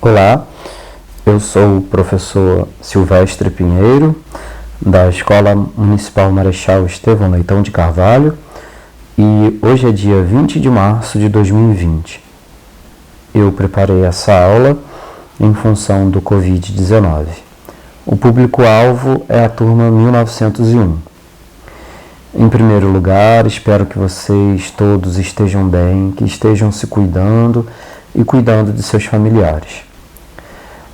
Olá, eu sou o professor Silvestre Pinheiro, da Escola Municipal Marechal Estevão Leitão de Carvalho, e hoje é dia 20 de março de 2020. Eu preparei essa aula em função do Covid-19. O público-alvo é a turma 1901. Em primeiro lugar, espero que vocês todos estejam bem, que estejam se cuidando e cuidando de seus familiares.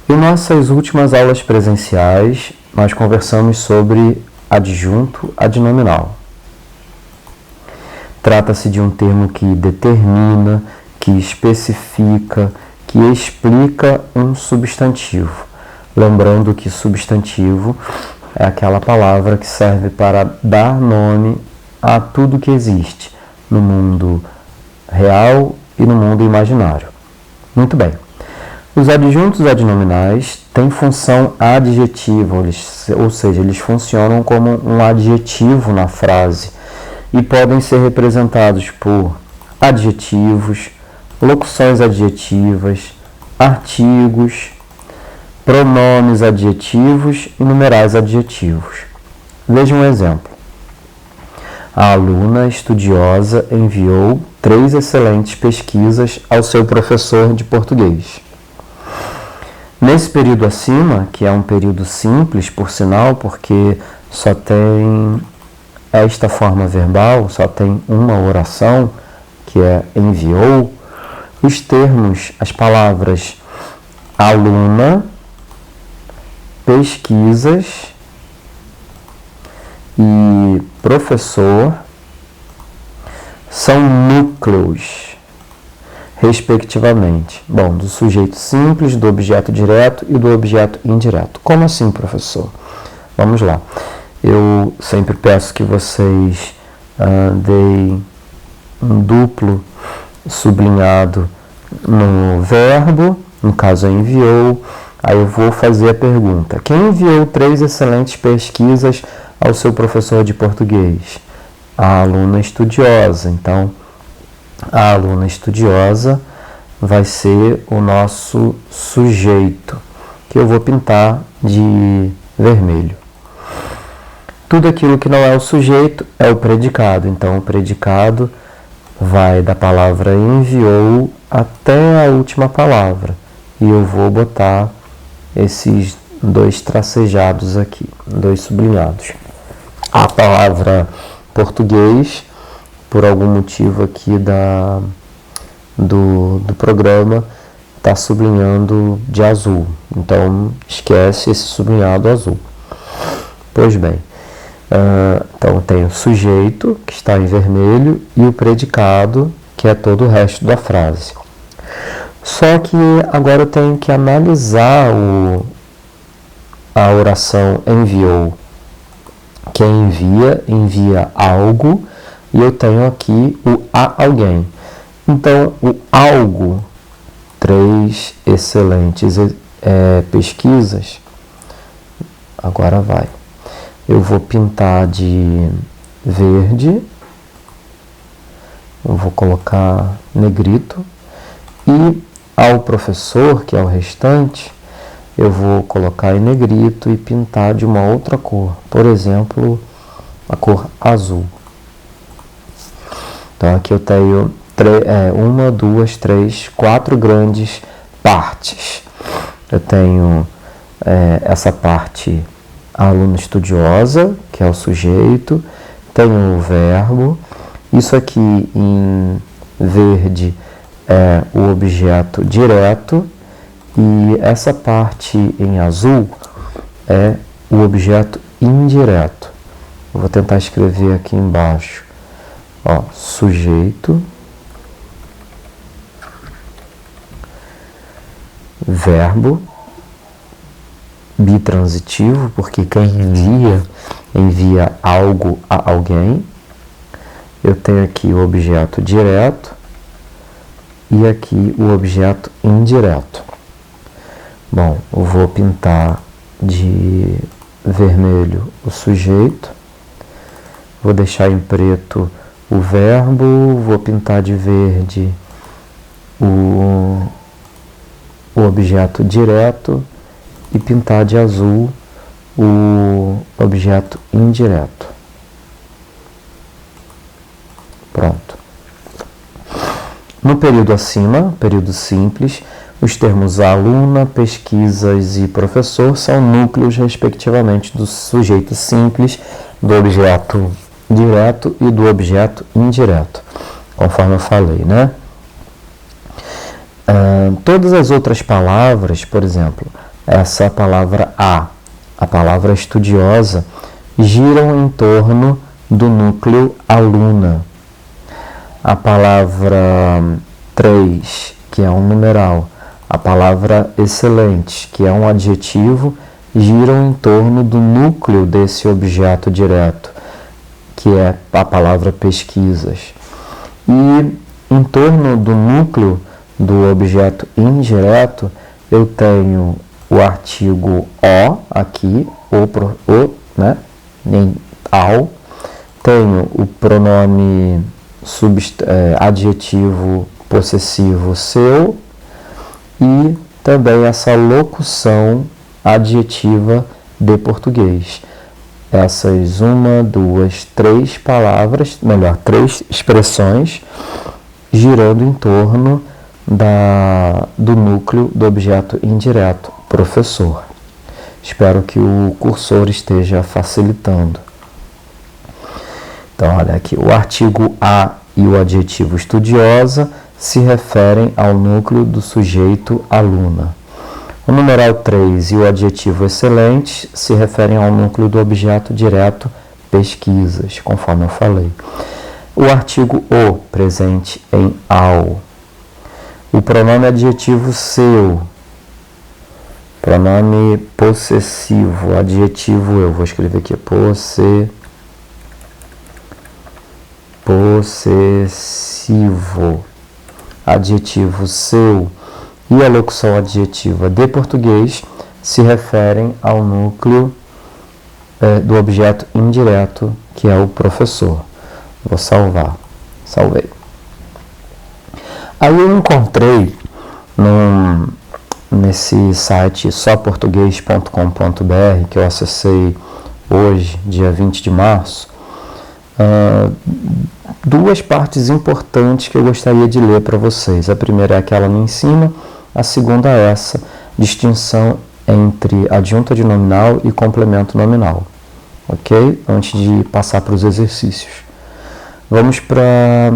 Em nossas últimas aulas presenciais, nós conversamos sobre adjunto adnominal. Trata-se de um termo que determina, que especifica, que explica um substantivo. Lembrando que substantivo é aquela palavra que serve para dar nome a tudo que existe no mundo real e no mundo imaginário. Muito bem. Os adjuntos adnominais têm função adjetiva, ou seja, eles funcionam como um adjetivo na frase e podem ser representados por adjetivos, locuções adjetivas, artigos, pronomes adjetivos e numerais adjetivos. Veja um exemplo. A aluna estudiosa enviou 3 excelentes pesquisas ao seu professor de português. Nesse período acima, que é um período simples, por sinal, porque só tem esta forma verbal, só tem uma oração, que é enviou, os termos, as palavras aluna, pesquisas e professor são núcleos, respectivamente. Bom, do sujeito simples, do objeto direto e do objeto indireto. Como assim, professor? Vamos lá. Eu sempre peço que vocês deem um duplo sublinhado no verbo, no caso enviou. Aí eu vou fazer a pergunta. Quem enviou 3 excelentes pesquisas ao seu professor de português? A aluna estudiosa. Então, a aluna estudiosa vai ser o nosso sujeito, que eu vou pintar de vermelho. Tudo aquilo que não é o sujeito é o predicado. Então, o predicado vai da palavra enviou até a última palavra. E eu vou botar esses 2 tracejados aqui, 2 sublinhados. A palavra português, por algum motivo aqui do programa, está sublinhando de azul. Então, esquece esse sublinhado azul. Pois bem, então tem o sujeito, que está em vermelho, e o predicado, que é todo o resto da frase. Só que agora eu tenho que analisar a oração enviou. Quem envia algo, e eu tenho aqui o a alguém. Então, o algo, 3 excelentes pesquisas, agora vai. Eu vou pintar de verde, eu vou colocar negrito, e ao professor, que é o restante, eu vou colocar em negrito e pintar de uma outra cor, por exemplo, a cor azul. Então aqui eu tenho 1, 2, 3, 4 grandes partes. Eu tenho essa parte, a aluna estudiosa, que é o sujeito, tenho o verbo, isso aqui em verde é o objeto direto, e essa parte em azul é o objeto indireto. Eu vou tentar escrever aqui embaixo. Ó, sujeito, verbo, bitransitivo, porque quem envia algo a alguém. Eu tenho aqui o objeto direto e aqui o objeto indireto. Bom, eu vou pintar de vermelho o sujeito, vou deixar em preto o verbo, vou pintar de verde o o objeto direto e pintar de azul o objeto indireto. Pronto. No período acima, período simples, os termos aluna, pesquisas e professor são núcleos, respectivamente, do sujeito simples, do objeto direto e do objeto indireto, conforme eu falei, né? Todas as outras palavras, por exemplo, essa palavra a palavra estudiosa, giram em torno do núcleo aluna. A palavra 3, que é um numeral, a palavra excelente, que é um adjetivo, giram em torno do núcleo desse objeto direto, que é a palavra pesquisas. E em torno do núcleo do objeto indireto, eu tenho o artigo o aqui, né, em ao, tenho o pronome adjetivo possessivo seu e também essa locução adjetiva de português. Essas 1, 2, 3 palavras, melhor, 3 expressões girando em torno do núcleo do objeto indireto, professor. Espero que o cursor esteja facilitando. Então, olha aqui, o artigo a e o adjetivo estudiosa se referem ao núcleo do sujeito aluna. O numeral 3 e o adjetivo excelente se referem ao núcleo do objeto direto pesquisas, conforme eu falei. O artigo o, presente em ao. O pronome adjetivo seu. Pronome possessivo, adjetivo eu. Vou escrever aqui, possessivo. Adjetivo seu e a locução adjetiva de português se referem ao núcleo do objeto indireto, que é o professor. Vou salvar. Salvei. Aí eu encontrei nesse site soportuguês.com.br, que eu acessei hoje, dia 20 de março, duas partes importantes que eu gostaria de ler para vocês. A primeira é aquela ali em cima, a segunda é essa, distinção entre adjunta de nominal e complemento nominal. Ok? Antes de passar para os exercícios. Vamos para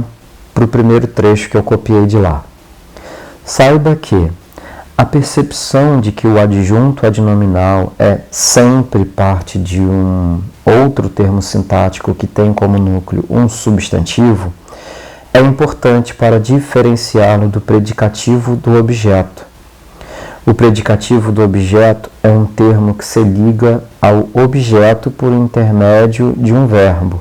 o primeiro trecho que eu copiei de lá. Saiba que a percepção de que o adjunto adnominal é sempre parte de um outro termo sintático que tem como núcleo um substantivo é importante para diferenciá-lo do predicativo do objeto. O predicativo do objeto é um termo que se liga ao objeto por intermédio de um verbo.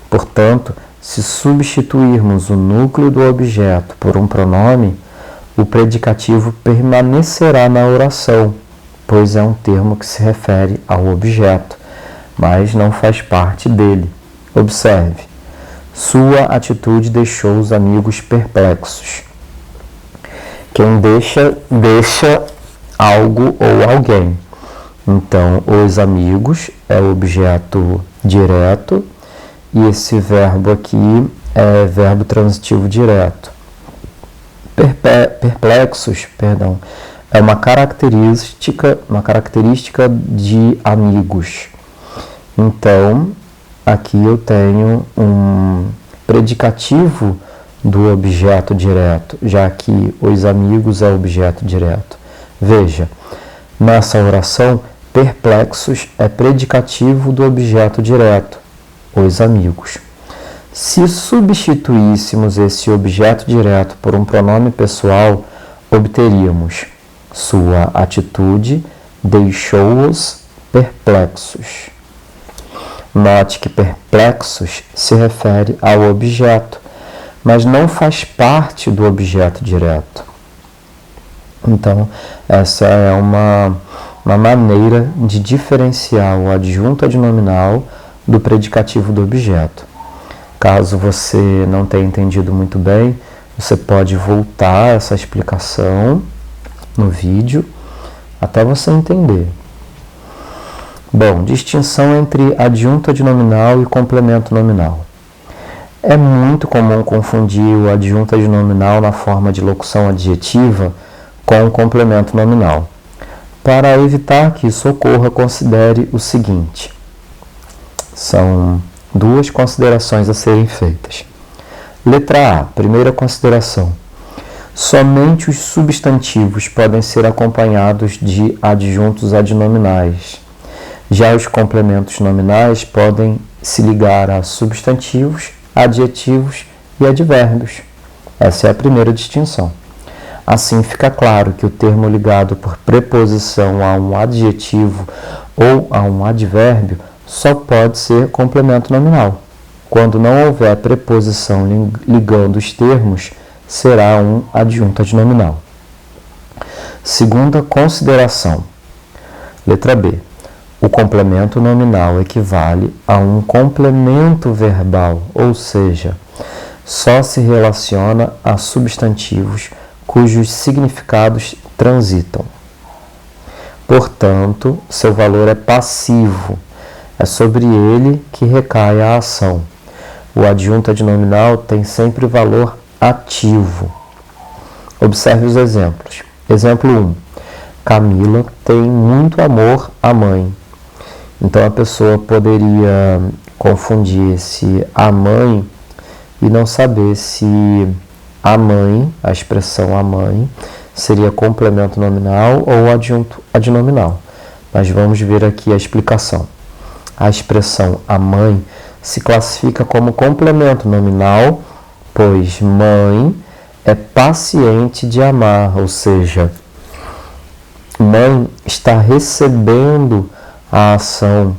Portanto, se substituirmos o núcleo do objeto por um pronome, o predicativo permanecerá na oração, pois é um termo que se refere ao objeto, mas não faz parte dele. Observe, sua atitude deixou os amigos perplexos. Quem deixa algo ou alguém. Então, os amigos é o objeto direto e esse verbo aqui é verbo transitivo direto. Perplexos, é uma característica de amigos. Então, aqui eu tenho um predicativo do objeto direto, já que os amigos é o objeto direto. Veja, nessa oração, perplexos é predicativo do objeto direto, os amigos. Se substituíssemos esse objeto direto por um pronome pessoal, obteríamos sua atitude deixou-os perplexos. Note que perplexos se refere ao objeto, mas não faz parte do objeto direto. Então, essa é uma maneira de diferenciar o adjunto adnominal do predicativo do objeto. Caso você não tenha entendido muito bem, você pode voltar essa explicação no vídeo, até você entender. Bom, distinção entre adjunta adnominal e complemento nominal. É muito comum confundir o adjunto adnominal na forma de locução adjetiva com o complemento nominal. Para evitar que isso ocorra, considere o seguinte. São duas considerações a serem feitas. Letra A, primeira consideração. Somente os substantivos podem ser acompanhados de adjuntos adnominais. Já os complementos nominais podem se ligar a substantivos, adjetivos e advérbios. Essa é a primeira distinção. Assim fica claro que o termo ligado por preposição a um adjetivo ou a um advérbio só pode ser complemento nominal. Quando não houver preposição ligando os termos, será um adjunto adnominal. Segunda consideração. Letra B. O complemento nominal equivale a um complemento verbal, ou seja, só se relaciona a substantivos cujos significados transitam. Portanto, seu valor é passivo, é sobre ele que recai a ação. O adjunto adnominal tem sempre valor ativo. Observe os exemplos. Exemplo 1. Camila tem muito amor à mãe. Então a pessoa poderia confundir esse a mãe e não saber se a mãe, a expressão a mãe, seria complemento nominal ou adjunto adnominal. Mas vamos ver aqui a explicação. A expressão a mãe se classifica como complemento nominal, pois mãe é paciente de amar, ou seja, mãe está recebendo a ação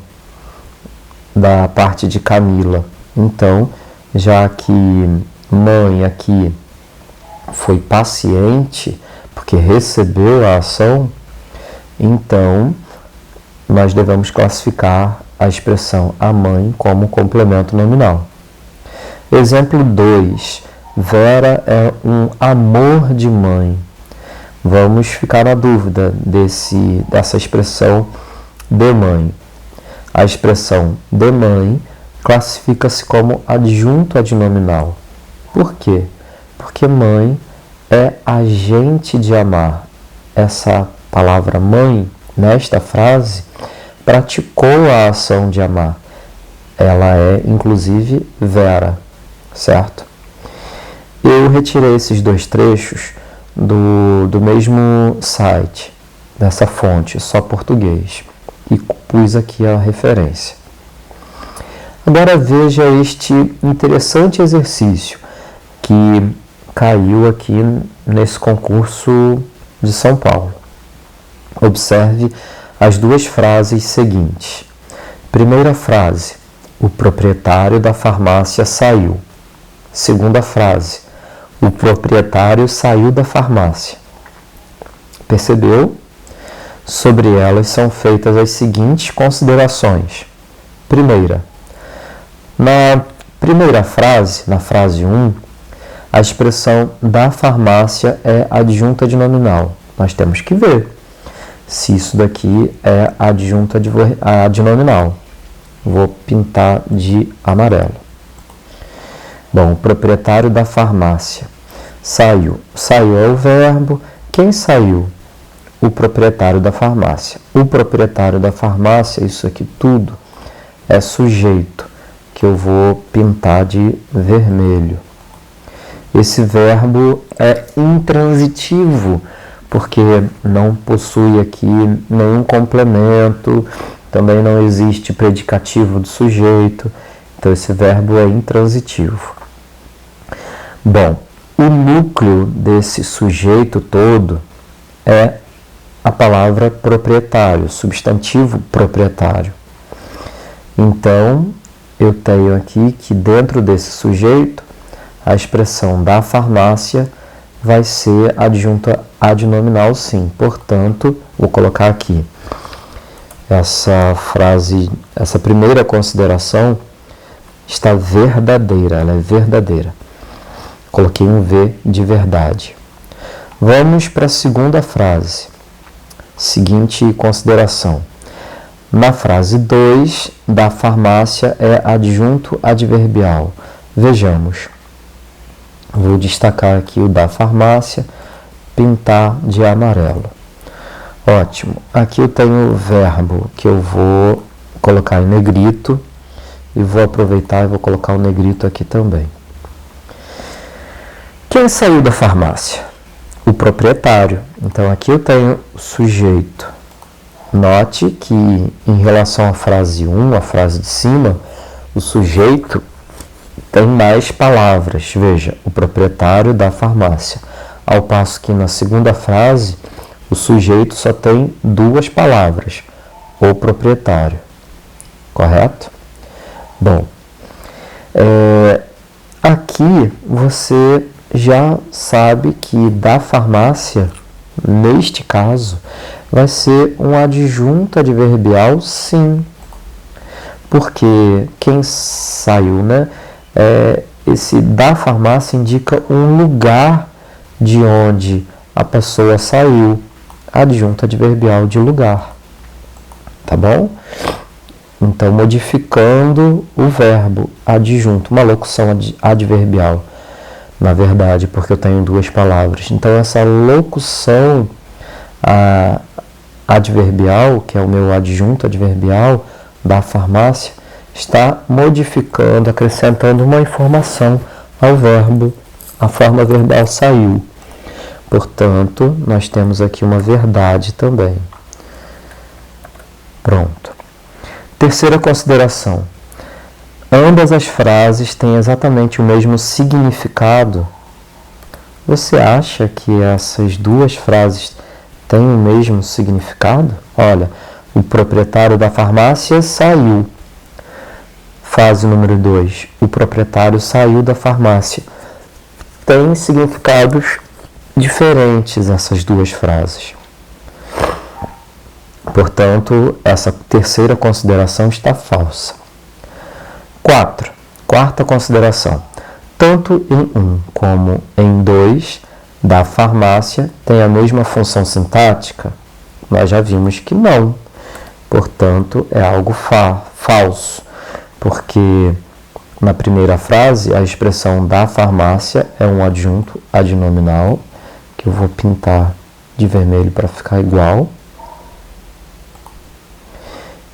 da parte de Camila. Então, já que mãe aqui foi paciente, porque recebeu a ação, então nós devemos classificar a expressão a mãe como complemento nominal. Exemplo 2. Vera é um amor de mãe. Vamos ficar na dúvida dessa expressão de mãe. A expressão de mãe classifica-se como adjunto adnominal. Por quê? Porque mãe é agente de amar. Essa palavra mãe, nesta frase, praticou a ação de amar. Ela é, inclusive, Vera, certo? Eu retirei esses dois trechos do mesmo site, dessa fonte, só português, e pus aqui a referência. Agora veja este interessante exercício que caiu aqui nesse concurso de São Paulo. Observe as duas frases seguintes. Primeira frase, o proprietário da farmácia saiu. Segunda frase, o proprietário saiu da farmácia. Percebeu? Sobre elas são feitas as seguintes considerações. Primeira, na primeira frase, na frase 1, a expressão da farmácia é adjunta adnominal. Nós temos que ver se isso daqui é adjunta adnominal. Vou pintar de amarelo. Bom, o proprietário da farmácia saiu. Saiu é o verbo. Quem saiu? O proprietário da farmácia. O proprietário da farmácia, isso aqui tudo, é sujeito, que eu vou pintar de vermelho. Esse verbo é intransitivo, porque não possui aqui nenhum complemento, também não existe predicativo do sujeito, então esse verbo é intransitivo. Bom, o núcleo desse sujeito todo é a palavra proprietário, substantivo proprietário. Então, eu tenho aqui que dentro desse sujeito, a expressão da farmácia vai ser adjunta adnominal, sim. Portanto, vou colocar aqui essa frase, essa primeira consideração está verdadeira, ela é verdadeira. Coloquei um V de verdade. Vamos para a segunda frase. Seguinte consideração. Na frase 2, da farmácia é adjunto adverbial. Vejamos. Vou destacar aqui o da farmácia, pintar de amarelo. Ótimo. Aqui eu tenho o verbo que eu vou colocar em negrito e vou aproveitar e vou colocar o negrito aqui também. Quem saiu da farmácia? O proprietário. Então aqui eu tenho o sujeito. Note que em relação à frase 1, a frase de cima, o sujeito tem mais palavras. Veja, o proprietário da farmácia. Ao passo que na segunda frase, o sujeito só tem 2 palavras. O proprietário. Correto? Bom, aqui você já sabe que da farmácia, neste caso, vai ser um adjunto adverbial, sim. Porque quem saiu, né? Esse da farmácia indica um lugar de onde a pessoa saiu. Adjunto adverbial de lugar. Tá bom? Então, modificando o verbo adjunto, uma locução adverbial, na verdade, porque eu tenho 2 palavras. Então, essa locução adverbial, que é o meu adjunto adverbial da farmácia, está modificando, acrescentando uma informação ao verbo. A forma verbal saiu. Portanto, nós temos aqui uma verdade também. Pronto. Terceira consideração. Ambas as frases têm exatamente o mesmo significado. Você acha que essas 2 frases têm o mesmo significado? Olha, o proprietário da farmácia saiu. Frase número 2. O proprietário saiu da farmácia. Tem significados diferentes essas 2 frases. Portanto, essa terceira consideração está falsa. 4. Quarta consideração. Tanto em 1 como em 2, da farmácia tem a mesma função sintática? Nós já vimos que não. Portanto, é algo falso. Porque na primeira frase, a expressão da farmácia é um adjunto adnominal, que eu vou pintar de vermelho para ficar igual,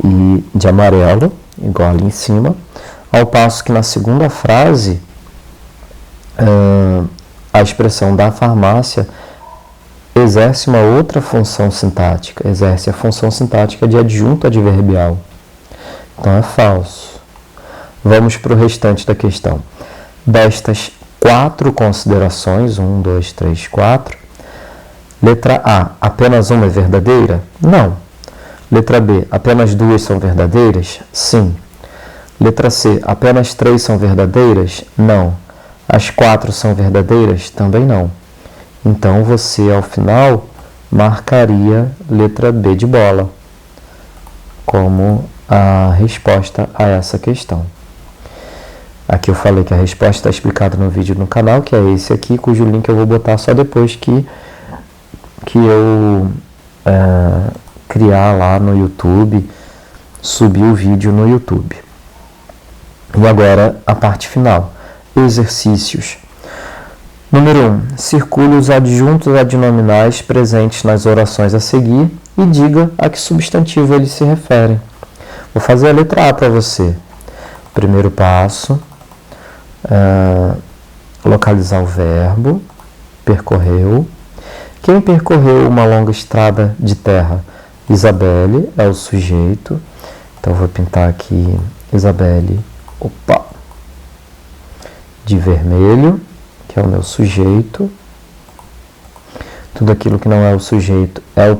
e de amarelo, igual ali em cima, ao passo que na segunda frase, a expressão da farmácia exerce uma outra função sintática, exerce a função sintática de adjunto adverbial. Então é falso. Vamos para o restante da questão. Destas 4 considerações, 1, 2, 3, 4, letra A, apenas uma é verdadeira? Não. Letra B, apenas 2 são verdadeiras? Sim. Letra C, apenas 3 são verdadeiras? Não. As 4 são verdadeiras? Também não. Então, você, ao final, marcaria letra B de bola como a resposta a essa questão. Aqui eu falei que a resposta está explicada no vídeo no canal, que é esse aqui, cujo link eu vou botar só depois que eu criar lá no YouTube, subir o vídeo no YouTube. E agora a parte final. Exercícios. Número 1. Circule os adjuntos adnominais presentes nas orações a seguir e diga a que substantivo eles se referem. Vou fazer a letra A para você. Primeiro passo, localizar o verbo, percorreu. Quem percorreu uma longa estrada de terra? Isabelle é o sujeito. Então, vou pintar aqui Isabelle, de vermelho, que é o meu sujeito. Tudo aquilo que não é o sujeito é o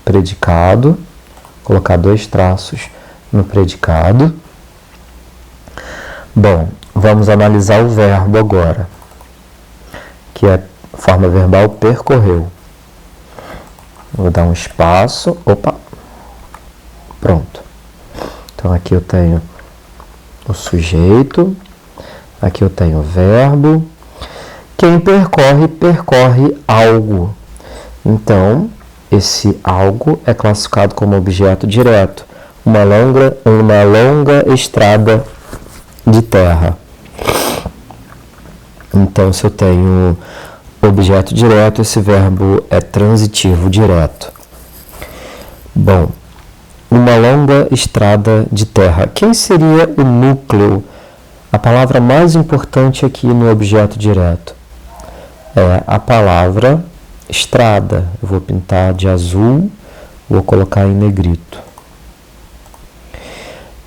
predicado. Vou colocar 2 traços no predicado. Bom, vamos analisar o verbo agora, que é a forma verbal percorreu. Vou dar um espaço. Pronto. Então, aqui eu tenho o sujeito, aqui eu tenho o verbo, Quem percorre, percorre algo. Então, esse algo é classificado como objeto direto. Uma longa estrada de terra. Então, se eu tenho objeto direto, esse verbo é transitivo direto. Bom, uma longa estrada de terra. Quem seria o núcleo? A palavra mais importante aqui no objeto direto é a palavra estrada. Eu vou pintar de azul, vou colocar em negrito.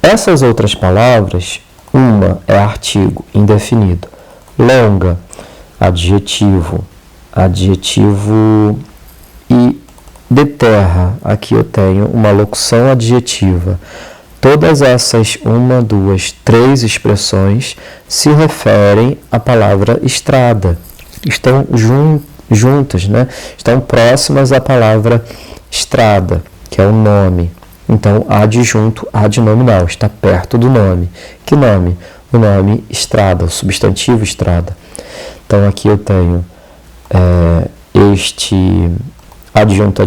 Essas outras palavras, uma é artigo indefinido, longa, adjetivo e de terra, aqui eu tenho uma locução adjetiva. Todas essas 1, 2, 3 expressões se referem à palavra estrada. Estão juntas, né? Estão próximas à palavra estrada, que é o nome. Então, adjunto adnominal, está perto do nome. Que nome? O nome estrada, o substantivo estrada. Então, aqui eu tenho este adjunto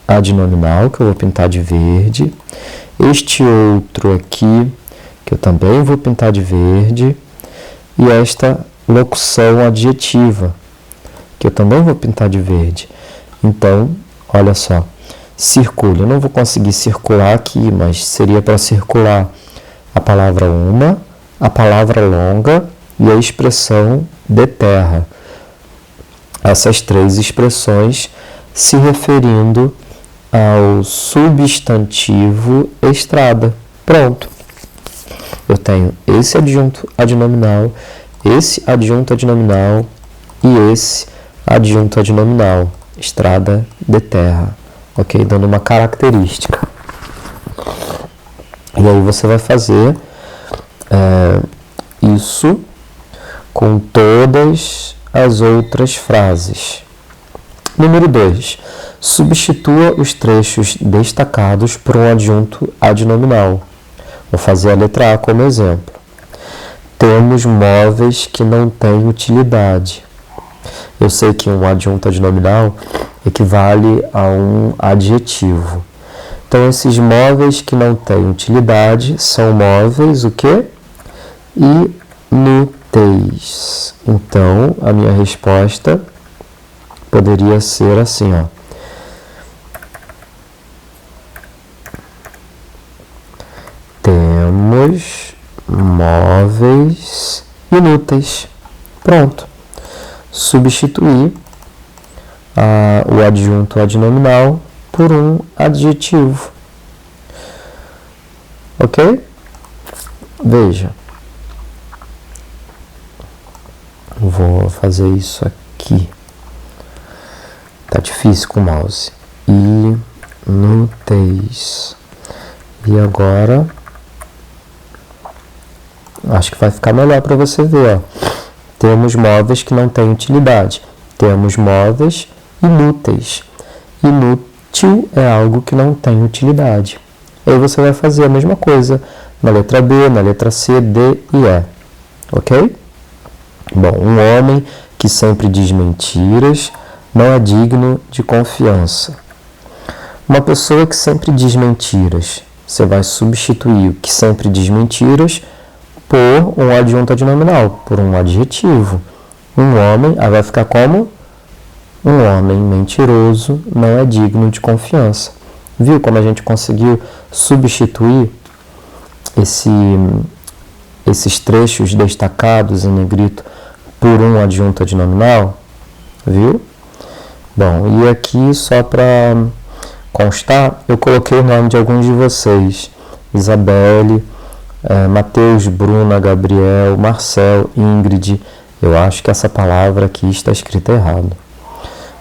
adnominal, que eu vou pintar de verde. Este outro aqui, que eu também vou pintar de verde. E esta locução adjetiva, que eu também vou pintar de verde. Então, olha só, circule. Eu não vou conseguir circular aqui, mas seria para circular a palavra uma, a palavra longa e a expressão de terra. Essas 3 expressões se referindo ao substantivo estrada. Pronto. Eu tenho esse adjunto adnominal, esse adjunto adnominal e esse adjunto adnominal, estrada de terra, ok? Dando uma característica. E aí você vai fazer isso com todas as outras frases. Número 2. Substitua os trechos destacados por um adjunto adnominal. Vou fazer a letra A como exemplo. Temos móveis que não têm utilidade. Eu sei que um adjunto adnominal equivale a um adjetivo. Então, esses móveis que não têm utilidade são móveis o quê? Inúteis. Então, a minha resposta poderia ser assim, ó. Temos móveis inúteis. Pronto. Substituir o adjunto adnominal por um adjetivo. Ok? Veja. Vou fazer isso aqui. Tá difícil com o mouse. Inúteis. E agora, acho que vai ficar melhor para você ver, ó. Temos móveis que não têm utilidade. Temos móveis inúteis. Inútil é algo que não tem utilidade. Aí você vai fazer a mesma coisa na letra B, na letra C, D e E. Ok? Bom, um homem que sempre diz mentiras não é digno de confiança. Uma pessoa que sempre diz mentiras, você vai substituir o que sempre diz mentiras por um adjunto adnominal, por um adjetivo. Um homem, aí vai ficar como? Um homem mentiroso não é digno de confiança. Viu como a gente conseguiu substituir esses trechos destacados em negrito por um adjunto adnominal? Viu? Bom, e aqui só para constar, eu coloquei o nome de alguns de vocês. Isabelle, Matheus, Bruna, Gabriel, Marcel, Ingrid. Eu acho que essa palavra aqui está escrita errado.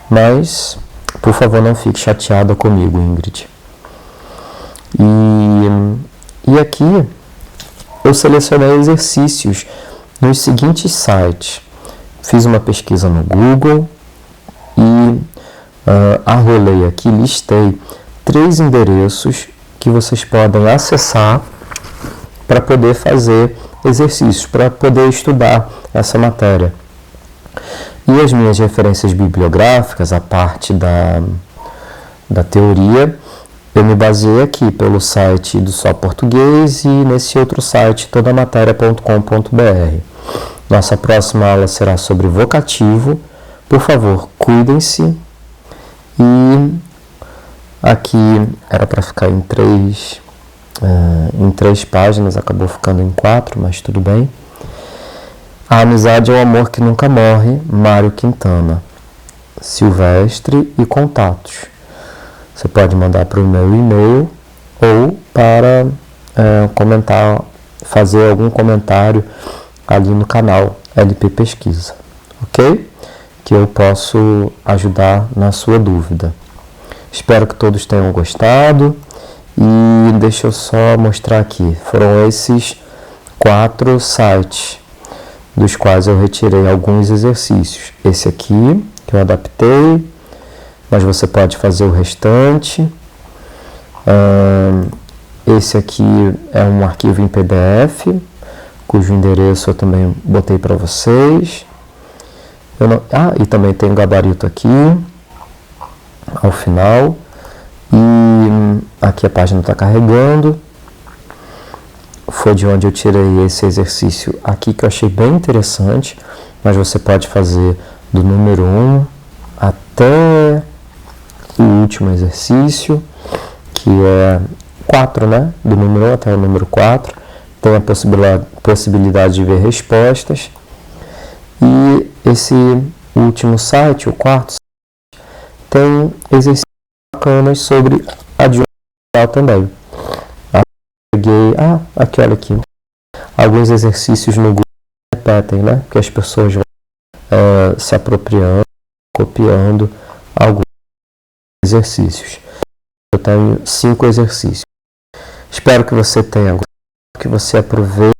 Mas, por favor, não fique chateada comigo, Ingrid. E aqui eu selecionei exercícios nos seguintes sites. Fiz uma pesquisa no Google e arrolei aqui, listei 3 endereços que vocês podem acessar para poder fazer exercícios, para poder estudar essa matéria. E as minhas referências bibliográficas, a parte da teoria, eu me baseei aqui pelo site do Só Português e nesse outro site, todamateria.com.br. Nossa próxima aula será sobre vocativo. Por favor, cuidem-se. E aqui era para ficar em três páginas, acabou ficando em 4, mas tudo bem. A amizade é o amor que nunca morre, Mário Quintana. Silvestre e contatos. Você pode mandar para o meu e-mail ou para fazer algum comentário ali no canal LP Pesquisa, ok? Que eu posso ajudar na sua dúvida. Espero que todos tenham gostado e deixa eu só mostrar aqui. Foram esses 4 sites dos quais eu retirei alguns exercícios. Esse aqui, que eu adaptei, mas você pode fazer o restante. Esse aqui é um arquivo em PDF, cujo endereço eu também botei para vocês. E também tem um gabarito aqui, ao final. E aqui a página está carregando. Foi de onde eu tirei esse exercício aqui, que eu achei bem interessante, mas você pode fazer do número 1 até o último exercício, que é 4, né? Do número 1 até o número 4. Tem a possibilidade de ver respostas. E esse último site, o quarto site, tem exercícios bacanas sobre adjuntivo também. Aqui, olha aqui. Alguns exercícios no Google repetem, né? Que as pessoas vão se apropriando, copiando alguns exercícios. Eu tenho 5 exercícios. Espero que você tenha gostado, que você aproveite